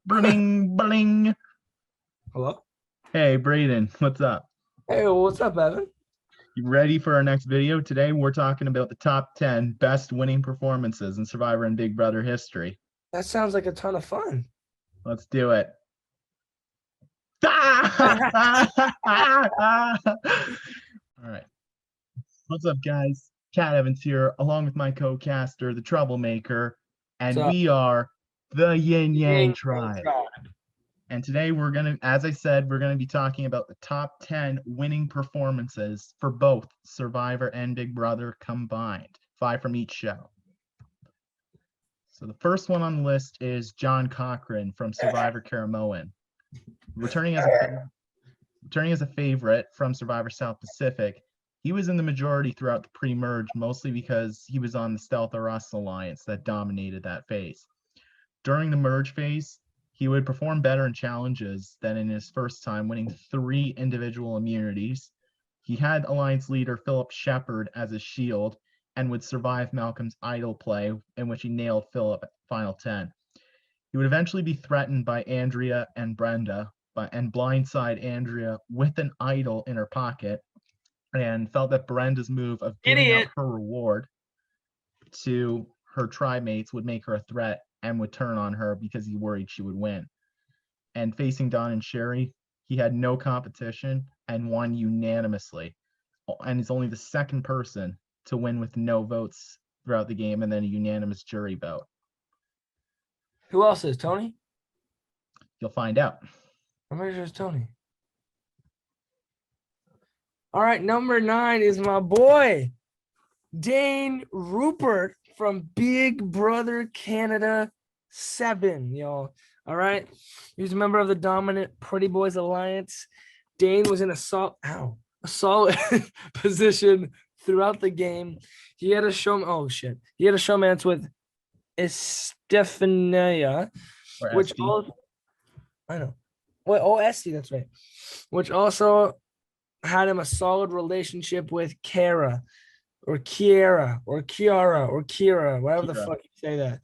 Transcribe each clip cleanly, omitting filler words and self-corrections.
Bling, bling. Hello? Hey, Braden, what's up? Hey, what's up, Evan? You ready for our next video? Today, we're talking about the top 10 best winning performances in Survivor and Big Brother history. That sounds like a ton of fun. Let's do it. All right. What's up, guys? Cat Evans here, along with my co-caster, the Troublemaker, and So, we are the Yin Yang Yang Tribe. Tribe. And today we're going to, as I said, we're going to be talking about the top 10 winning performances for both Survivor and Big Brother combined, 5 from each show. So the first one on the list is John Cochran from Survivor Caramoan. Returning as a favorite from Survivor South Pacific, he was in the majority throughout the pre-merge, mostly because he was on the Stealth or Us alliance that dominated that phase. During the merge phase, he would perform better in challenges than in his first time, winning 3 individual immunities. He had alliance leader Philip Shepard as a shield and would survive Malcolm's idol play, in which he nailed Philip at the final 10. He would eventually be threatened by Andrea and Brenda and blindside Andrea with an idol in her pocket, and felt that Brenda's move of giving up her reward to her tribe mates would make her a threat and would turn on her because he worried she would win. And facing Don and Sherry, he had no competition and won unanimously. And he's only the second person to win with no votes throughout the game and then a unanimous jury vote. Who else is Tony? You'll find out. I'm pretty sure it's Tony. All right, number 9 is my boy, Dane Rupert from Big Brother Canada 7, y'all. All right. He was a member of the dominant Pretty Boys Alliance. Dane was in a solid position throughout the game. He had a showmance with Estefania, which also, I know. Well, Esty, that's right. Which also had him a solid relationship with Kara, whatever the fuck you say that.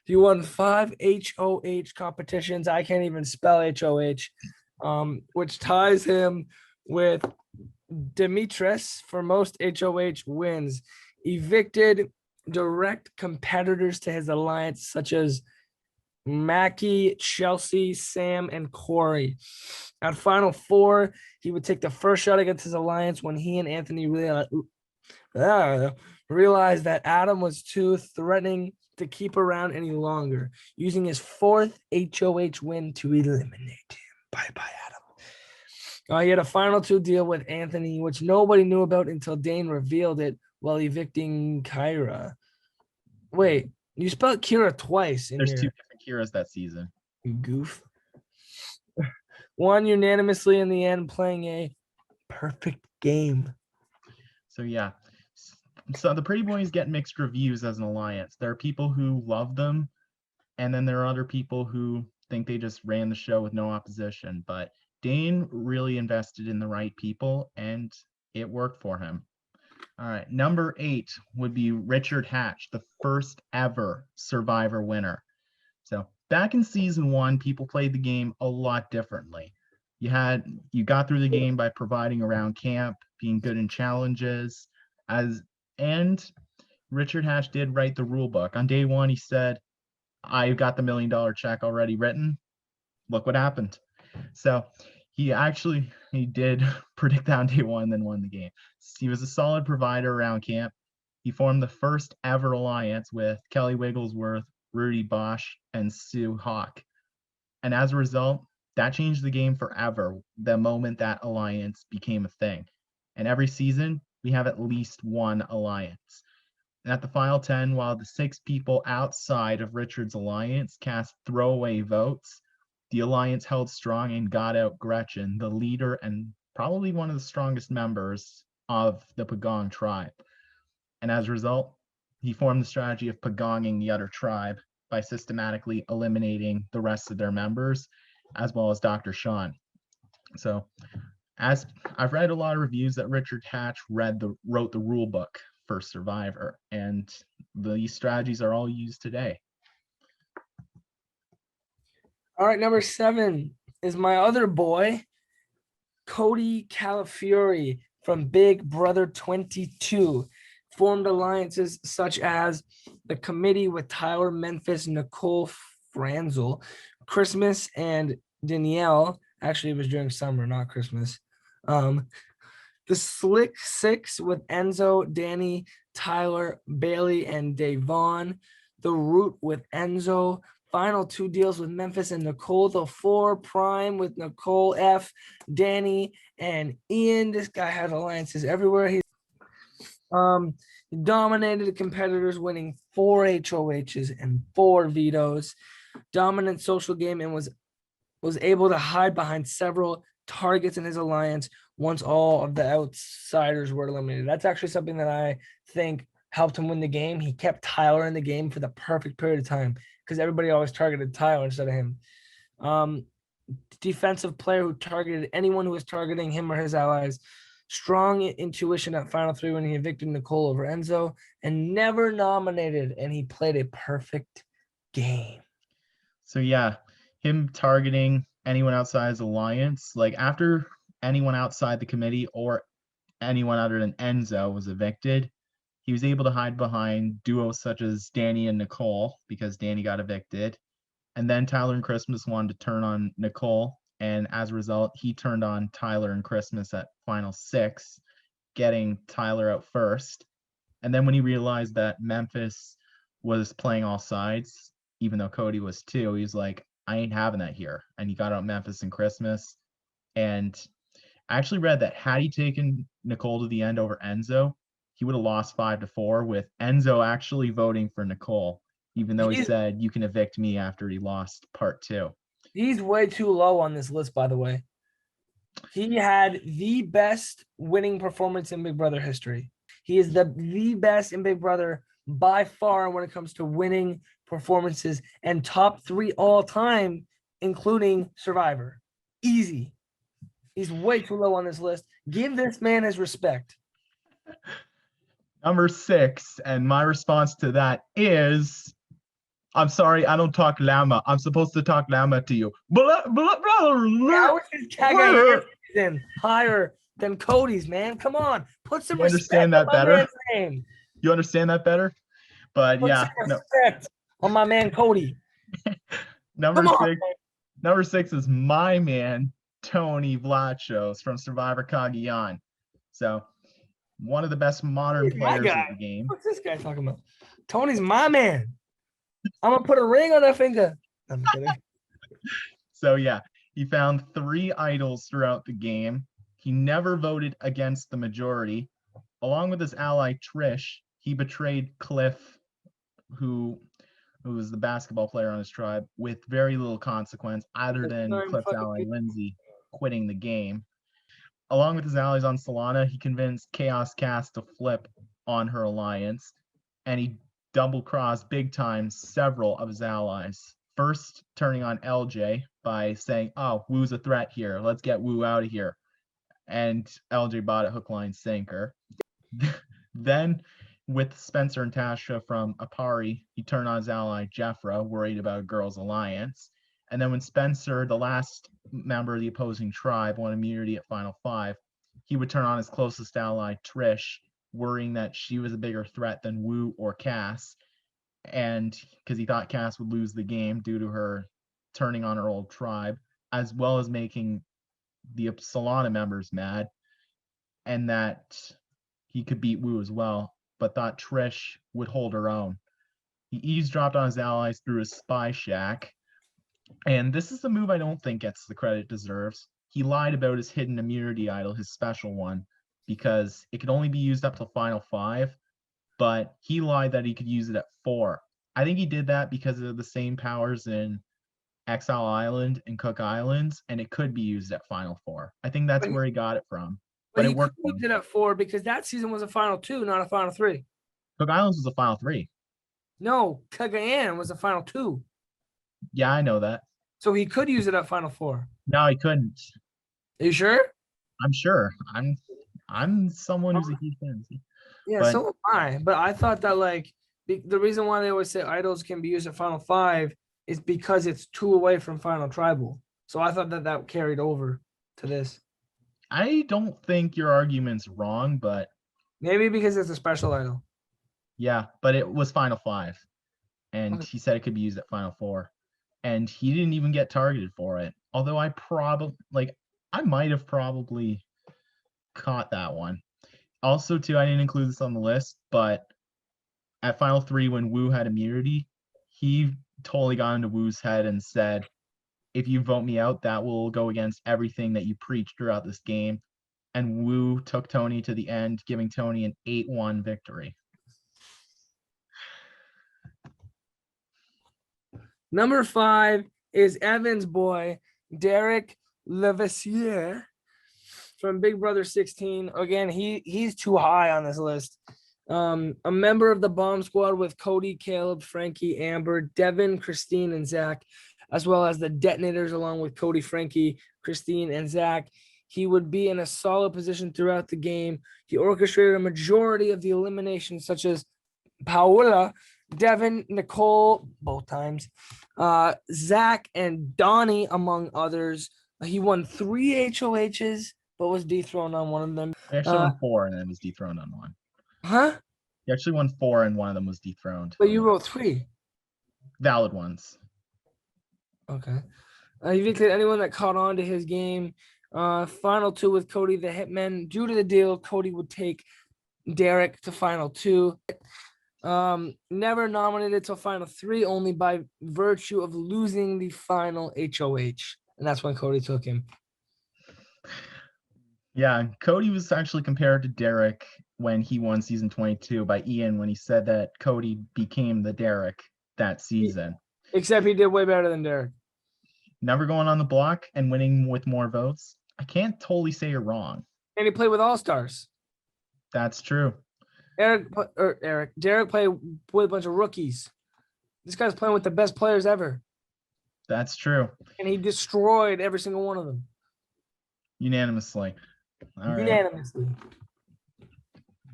He won 5 HOH competitions. I can't even spell HOH, which ties him with Demetrius for most HOH wins. Evicted direct competitors to his alliance, such as Mackie, Chelsea, Sam, and Corey. At Final 4, he would take the first shot against his alliance when he and Anthony realized that Adam was too threatening to keep around any longer, using his 4th HOH win to eliminate him. Bye-bye, Adam. He had a Final 2 deal with Anthony, which nobody knew about until Dane revealed it while evicting Kyra. Wait, you spelled Kira twice. There's 2 different Kiras that season. You goof. Won unanimously in the end, playing a perfect game. So yeah. So the Pretty Boys get mixed reviews as an alliance. There are people who love them, and then there are other people who think they just ran the show with no opposition. But Dane really invested in the right people, and it worked for him. All right, number 8 would be Richard Hatch, the first ever Survivor winner. So back in season 1, people played the game a lot differently. You got through the game by providing around camp, being good in challenges, and Richard Hatch did write the rule book. On day 1, he said, "I got the $1 million check already written. Look what happened." So he did predict that on day 1 and then won the game. He was a solid provider around camp. He formed the first ever alliance with Kelly Wigglesworth, Rudy Bosch, and Sue Hawk. And as a result, that changed the game forever the moment that alliance became a thing. And every season, we have at least one alliance. And at the final 10, while the 6 people outside of Richard's alliance cast throwaway votes, the alliance held strong and got out Gretchen, the leader and probably one of the strongest members of the Pagong tribe. And as a result, he formed the strategy of pagonging the other tribe by systematically eliminating the rest of their members, as well as Dr. Sean. So, as I've read a lot of reviews that Richard Hatch wrote the rule book for Survivor, and these strategies are all used today. All right, number 7 is my other boy, Cody Calfee from Big Brother 22. Formed alliances such as the committee with Tyler, Memphis, Nicole Franzel, Christmas, and Danielle. Actually, it was during summer, not Christmas. The Slick Six with Enzo, Danny, Tyler, Bailey, and Davon. The Root with Enzo. Final 2 deals with Memphis and Nicole. The 4 Prime with Nicole F, Danny, and Ian. This guy has alliances everywhere. He dominated the competitors, winning 4 HOHs and 4 vetoes. Dominant social game and was able to hide behind several targets in his alliance once all of the outsiders were eliminated. That's actually something that I think helped him win the game. He kept Tyler in the game for the perfect period of time because everybody always targeted Tyler instead of him. Defensive player who targeted anyone who was targeting him or his allies. Strong intuition at final 3 when he evicted Nicole over Enzo, and never nominated, and he played a perfect game. So yeah, him targeting anyone outside his alliance, like after anyone outside the committee or anyone other than Enzo was evicted, he was able to hide behind duos such as Danny and Nicole because Danny got evicted. And then Tyler and Christmas wanted to turn on Nicole. And as a result, he turned on Tyler and Christmas at final 6, getting Tyler out first. And then when he realized that Memphis was playing all sides, even though Cody was too, he was like, I ain't having that here. And he got out Memphis and Christmas. And I actually read that had he taken Nicole to the end over Enzo, he would have lost 5-4, with Enzo actually voting for Nicole, even though he said, you can evict me after he lost part 2. He's way too low on this list, by the way. He had the best winning performance in Big Brother history. He is the best in Big Brother by far when it comes to winning performances, and top 3 all time, including Survivor. Easy. He's way too low on this list. Give this man his respect. Number 6, and my response to that is, I'm sorry, I don't talk llama. I'm supposed to talk llama to you. How is his Cagayan higher than Cody's, man? Come on. Put some respect on my man's name. You understand that better? But Put yeah. Some respect on my man Cody. Number 6 is my man, Tony Vlachos from Survivor Cagayan. So one of the best modern players of the game. What's this guy talking about? Tony's my man. I'm gonna put a ring on that finger. I'm kidding. So yeah, he found 3 idols throughout the game. He never voted against the majority. Along with his ally Trish, he betrayed Cliff, who was the basketball player on his tribe, with very little consequence other than Cliff's ally Lindsay quitting the game. Along with his allies on Solana, he convinced Chaos Cast to flip on her alliance, and he double-crossed big time several of his allies. First, turning on LJ by saying, oh, Woo's a threat here. Let's get Woo out of here. And LJ bought it hook, line, sinker. Then, with Spencer and Tasha from Apari, he turned on his ally Jeffra, worried about a girls' alliance. And then when Spencer, the last member of the opposing tribe, won immunity at Final 5, he would turn on his closest ally Trish, worrying that she was a bigger threat than Woo or Cass, and because he thought Cass would lose the game due to her turning on her old tribe, as well as making the Solana members mad, and that he could beat Woo as well, but thought Trish would hold her own. He eavesdropped on his allies through his spy shack, and this is the move I don't think gets the credit it deserves. He lied about his hidden immunity idol, his special one, because it could only be used up to Final 5, but he lied that he could use it at 4. I think he did that because of the same powers in Exile Island and Cook Islands, and it could be used at Final 4. I think that's where he got it from. But it worked. He did it at 4 because that season was a Final 2, not a Final 3. Cook Islands was a Final 3. No, Cagayan was a Final 2. Yeah, I know that. So he could use it at Final 4. No, he couldn't. Are you sure? I'm sure. I'm someone who's a huge fan. Yeah, so am I. But I thought that the reason why they always say idols can be used at Final 5 is because it's 2 away from Final Tribal. So I thought that carried over to this. I don't think your argument's wrong, but maybe because it's a special idol. Yeah, but it was Final 5, and he said it could be used at Final 4, and he didn't even get targeted for it. Although I might have probably caught that one. Also, too, I didn't include this on the list, but at Final 3, when Wu had immunity, he totally got into Wu's head and said, if you vote me out, that will go against everything that you preached throughout this game. And Wu took Tony to the end, giving Tony an 8-1 victory. Number 5 is Evan's boy, Derrick Levisa from Big Brother 16. Again, he's too high on this list. A member of the bomb squad with Cody, Caleb, Frankie, Amber, Devin, Christine, and Zach, as well as the detonators along with Cody, Frankie, Christine, and Zach. He would be in a solid position throughout the game. He orchestrated a majority of the eliminations, such as Paola, Devin, Nicole, both times, Zach, and Donnie, among others. He won 3 HOHs, but was dethroned on one of them. He actually won 4 and then was dethroned on one. Huh? He actually won 4 and one of them was dethroned. But you wrote 3. Valid ones. Okay. He evicted anyone that caught on to his game. Final 2 with Cody the Hitman. Due to the deal, Cody would take Derrick to Final 2. Never nominated till Final 3, only by virtue of losing the final HOH. And that's when Cody took him. Yeah, Cody was actually compared to Derrick when he won season 22 by Ian when he said that Cody became the Derrick that season. Except he did way better than Derrick. Never going on the block and winning with more votes. I can't totally say you're wrong. And he played with All-Stars. That's true. Derrick played with a bunch of rookies. This guy's playing with the best players ever. That's true. And he destroyed every single one of them. Unanimously. All right. Unanimously.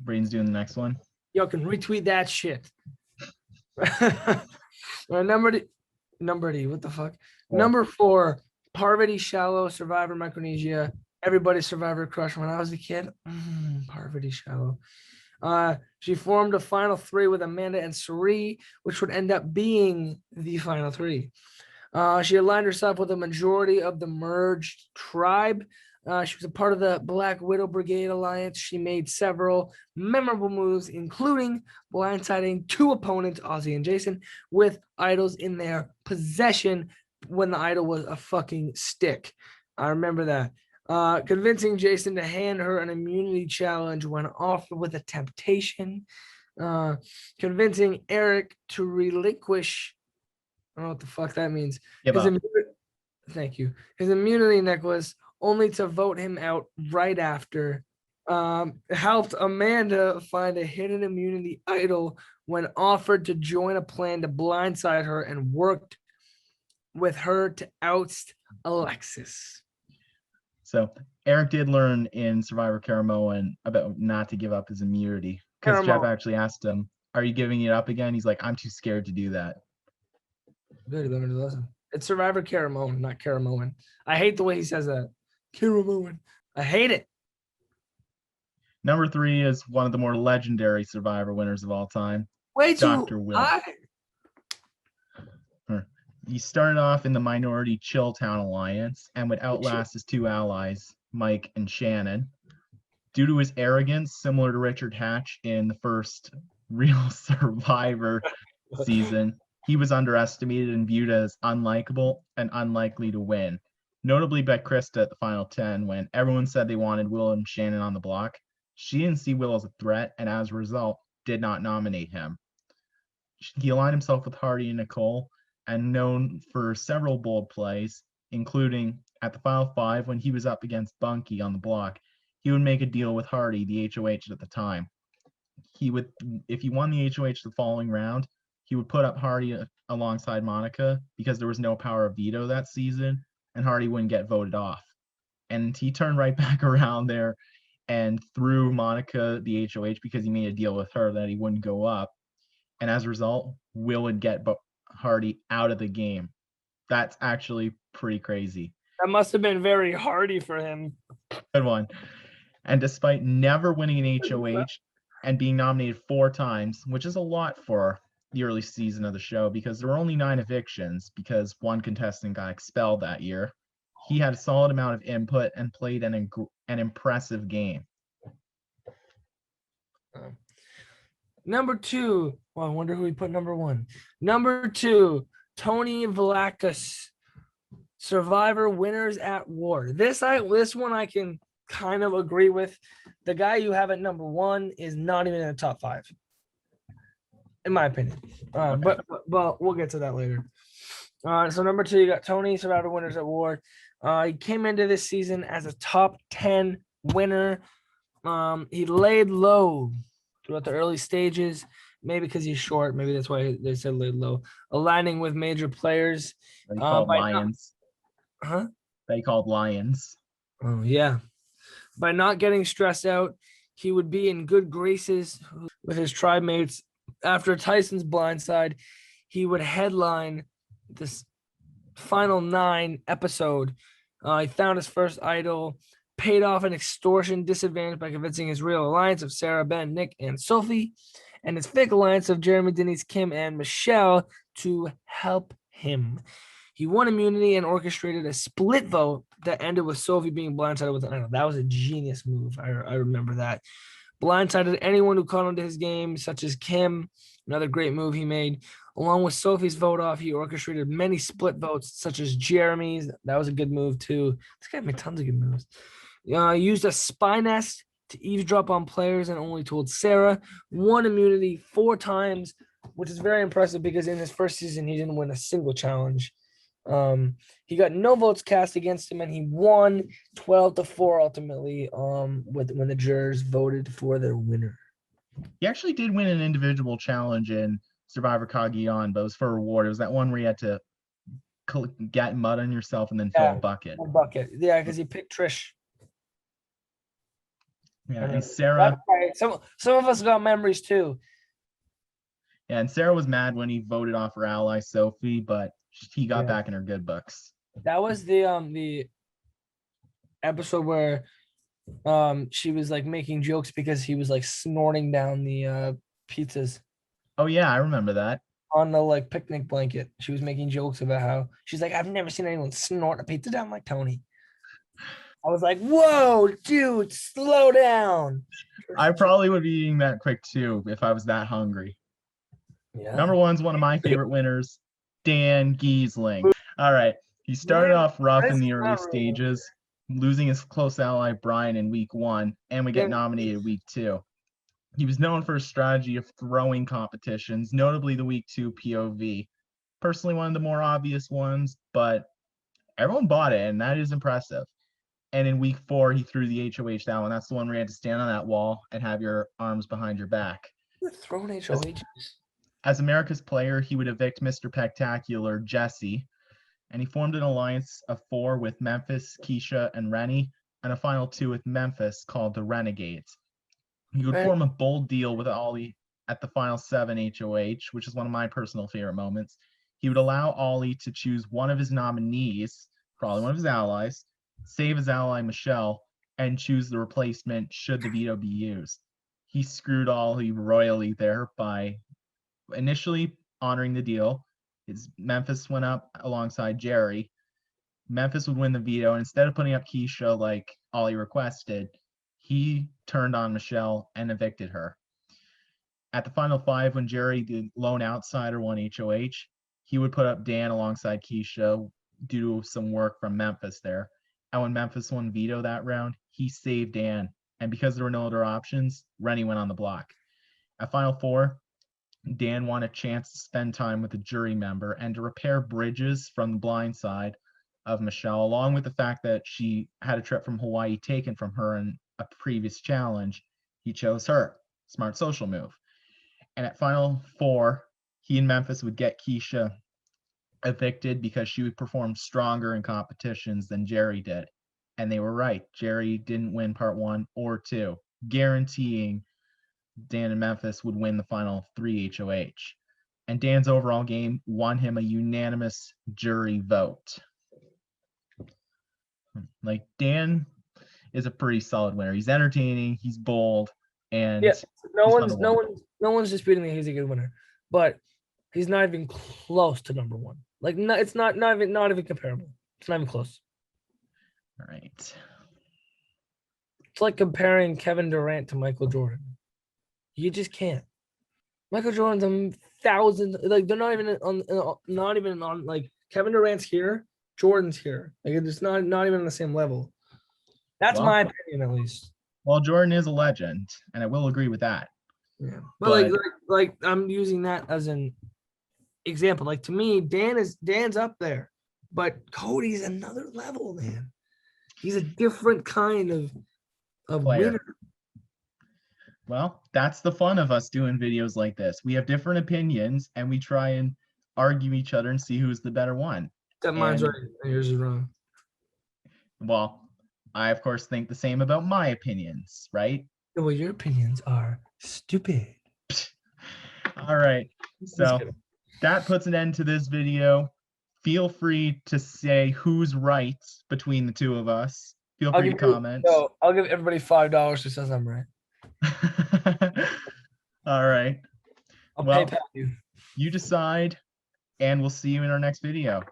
Braden's doing the next one. Yo, can retweet that shit. Number D, what the fuck? 4. Number 4, Harvey Shallow, Survivor Micronesia. Everybody's Survivor crush when I was a kid. Harvey Shallow. She formed a Final 3 with Amanda and Suri, which would end up being the Final 3. She aligned herself with a majority of the merged tribe. She was a part of the Black Widow Brigade Alliance. She made several memorable moves, including blindsiding 2 opponents, Ozzy and Jason, with idols in their possession when the idol was a fucking stick. I remember that. Convincing Jason to hand her an immunity challenge when offered with a temptation. Convincing Eric to relinquish, I don't know what the fuck that means. Thank you. His immunity necklace, only to vote him out right after. Helped Amanda find a hidden immunity idol when offered to join a plan to blindside her, and worked with her to oust Alexis. So Eric did learn in Survivor Caramoan about not to give up his immunity, because Jeff actually asked him, are you giving it up again? He's like, I'm too scared to do that. Good, learned a lesson. It's Survivor Caramoan, not Caramoan. I hate the way he says that. Caramoan. I hate it. Number 3 is one of the more legendary Survivor winners of all time. Way too Dr. Will. high. He started off in the minority Chilltown Alliance and would outlast his 2 allies, Mike and Shannon. Due to his arrogance, similar to Richard Hatch in the first real Survivor season, he was underestimated and viewed as unlikable and unlikely to win. Notably by Krista at the final 10, when everyone said they wanted Will and Shannon on the block, she didn't see Will as a threat and as a result did not nominate him. He aligned himself with Hardy and Nicole, and known for several bold plays, including at the final 5 when he was up against Bunky on the block. He would make a deal with Hardy, the HOH at the time. He would, if he won the HOH the following round, he would put up Hardy alongside Monica because there was no power of veto that season, and Hardy wouldn't get voted off. And he turned right back around there and threw Monica the HOH because he made a deal with her that he wouldn't go up. And as a result, Will would get Hardy out of the game. That's actually pretty crazy. That must have been very hardy for him. Good one. And despite never winning an HOH and being nominated 4 times, which is a lot for the early season of the show because there were only 9 evictions because one contestant got expelled that year, he had a solid amount of input and played an impressive game. Number 2. Well, I wonder who we put number 1. Number 2, Tony Vlachos, Survivor Winners at War. This one I can kind of agree with. The guy you have at number 1 is not even in the top 5, in my opinion. But we'll get to that later. So number 2, you got Tony, Survivor Winners at War. He came into this season as a top 10 winner. He laid low throughout the early stages, maybe because he's short. Maybe that's why they said laid low. Aligning with major players. They called Lions. They called Lions. Oh, yeah. By not getting stressed out, he would be in good graces with his tribe mates. After Tyson's blindside, he would headline this final 9 episode. He found his first idol, paid off an extortion disadvantage by convincing his real alliance of Sarah, Ben, Nick, and Sophie, and his fake alliance of Jeremy, Denise, Kim, and Michelle to help him. He won immunity and orchestrated a split vote that ended with Sophie being blindsided with an idol. That was a genius move. I remember that. Blindsided anyone who caught onto his game, such as Kim, another great move he made. Along with Sophie's vote off, he orchestrated many split votes, such as Jeremy's. That was a good move, too. This guy made tons of good moves. Used a spy nest to eavesdrop on players and only told Sarah. Won immunity 4 times, which is very impressive because in his first season, he didn't win a single challenge. He got no votes cast against him, and he won 12-4 ultimately. When the jurors voted for their winner. He actually did win an individual challenge in Survivor Cagayan, but it was for a reward. It was that one where you had to get mud on yourself and then fill a bucket. Yeah, because he picked Trish. Yeah, and Sarah. Right. Some of us got memories too. Yeah, and Sarah was mad when he voted off her ally Sophie, but he got back in her good books. That was the episode where she was like making jokes because he was like snorting down the pizzas. Oh yeah, I remember that. On the like picnic blanket. She was making jokes about how she's like, I've never seen anyone snort a pizza down like Tony. I was like, whoa, dude, slow down. I probably would be eating that quick too if I was that hungry. Yeah. Number 1's one of my favorite winners, Dan Gheesling. All right. He started off rough in the early stages, losing his close ally Brian in week 1, and we get nominated week 2. He was known for his strategy of throwing competitions, notably the week 2 POV. Personally, one of the more obvious ones, but everyone bought it, and that is impressive. And in week 4, he threw the HOH that one. That's the one where you had to stand on that wall and have your arms behind your back. You're throwing HOHs. As America's player, he would evict Mr. Spectacular, Jesse, and he formed an alliance of 4 with Memphis, Keisha, and Rennie, and a final 2 with Memphis called the Renegades. He would form a bold deal with Ollie at the final 7 HOH, which is one of my personal favorite moments. He would allow Ollie to choose one of his nominees, probably one of his allies, save his ally Michelle, and choose the replacement should the veto be used. He screwed Ollie royally there by initially honoring the deal. Memphis went up alongside Jerry. Memphis would win the veto, and instead of putting up Keisha like Ollie requested, he turned on Michelle and evicted her. At the final 5, when Jerry, the lone outsider, won HOH, he would put up Dan alongside Keisha due to some work from Memphis there. And when Memphis won veto that round, he saved Dan. And because there were no other options, Rennie went on the block. At final 4, Dan wanted a chance to spend time with a jury member and to repair bridges from the blind side of Michelle, along with the fact that she had a trip from Hawaii taken from her in a previous challenge. He chose her. Smart social move. And at final 4, he and Memphis would get Keisha evicted because she would perform stronger in competitions than Jerry did. And they were right. Jerry didn't win part 1 or 2, guaranteeing Dan and Memphis would win the final 3 HOH. and Dan's overall game won him a unanimous jury vote. Like, Dan is a pretty solid winner. He's entertaining, he's bold, and yeah, no one's disputing that he's a good winner, but he's not even close to number one. Like, it's not even comparable. It's not even close. All right. It's like comparing Kevin Durant to Michael Jordan. You just can't. Michael Jordan's a thousand. Like, they're not even on. Like, Kevin Durant's here, Jordan's here. Like, it's not even on the same level. That's my opinion, at least. Well, Jordan is a legend, and I will agree with that. Yeah, but like I'm using that as an example. Like, to me, Dan's up there, but Cody's another level, man. He's a different kind of player. winner. Well, that's the fun of us doing videos like this. We have different opinions, and we try and argue each other and see who's the better one. That mine's right, and yours is wrong. Well, I, of course, think the same about my opinions, right? Well, your opinions are stupid. All right. So that puts an end to this video. Feel free to say who's right between the two of us. Feel free to comment. I'll give everybody $5 who says I'm right. All right. I'll PayPal you. You decide, and we'll see you in our next video.